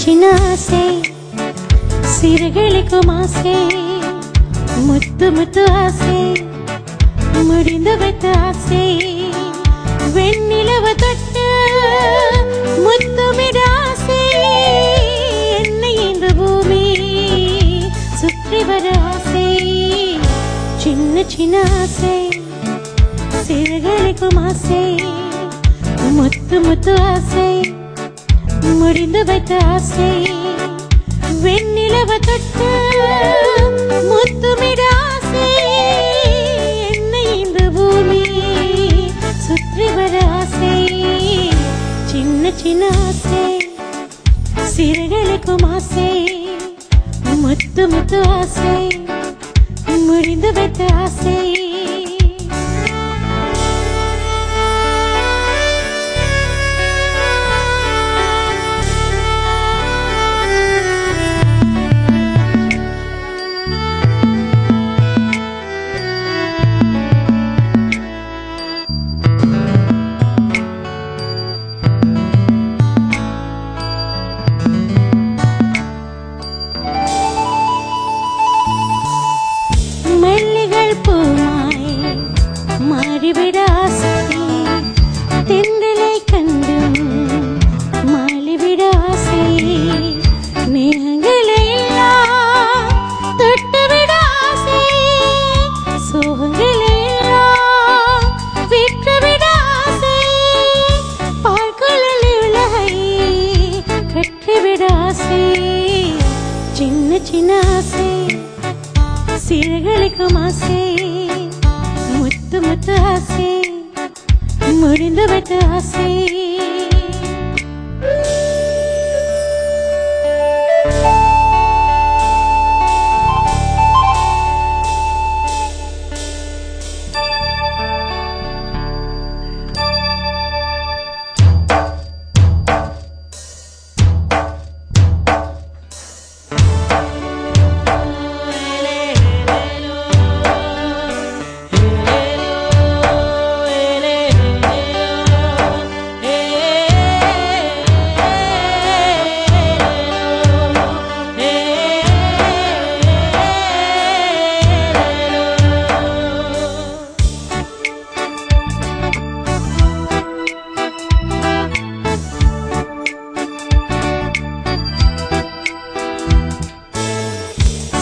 சின்ன ஆசை சிறகடிக்கும் ஆசை முத்து முத்து ஆசை முடிந்து வைத்த ஆசை வெண்ணிலவ தொட்டு முத்துமிட ஆசை என்னை இந்த பூமி சுற்றி வர ஆசை சின்ன சின்ன ஆசை சிறகடிக்கும் ஆசை முத்து முத்து ஆசை முடிந்து வைத்த ஆசை வெண்ணிலவ தொட்டு முத்துமிட ஆசை என்னை இந்த பூமி சுற்றி வர ஆசை சின்ன சின்ன ஆசை சிறகடிக்கும் ஆசை முத்து முத்து ஆசை முடிந்து வைத்த ஆசை மாறிவிட ஆசை தென்றலை கண்டு மாறிவிட ஆசை மேகங்களை எல்லாம் தொட்டுவிட ஆசை சோகங்களை எல்லாம் விற்றுவிட ஆசை பால்குழலி உலகை கற்றிவிட ஆசை சின்ன சின்ன ஆசை சிறகடிக்கும் ஆசை முத்து முத்து ஆசை முடிந்து வைத்த ஆசை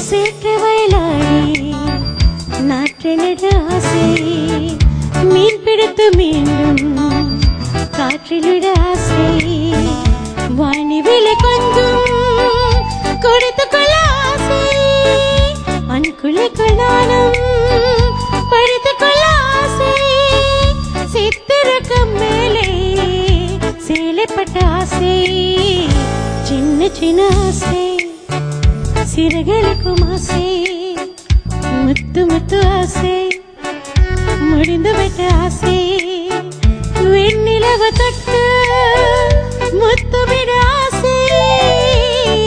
சேற்று வயலாடி நாற்றினிட ஆசை மீன் பிடித்து மீண்டும் காற்றிலிட ஆசை வானிவிலை கொஞ்சம் கொடுத்துக் கொள்ள ஆசை அன்குலைக்குள் நானும் படித்துக் கொள்ள ஆசை சித்திரக்கம் மேலே சேலைப்பட்ட ஆசை சின்ன சின்ன ஆசை சிறகடிக்கும் ஆசை முத்து முத்து ஆசை முடிந்து வைத்த ஆசை வெண்ணிலவ தொட்டு முத்துமிட ஆசை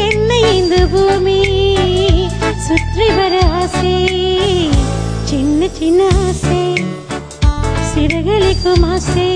என்னை இந்த பூமி சுற்றி வர ஆசை சின்ன சின்ன ஆசை சிறகடிக்கும் ஆசை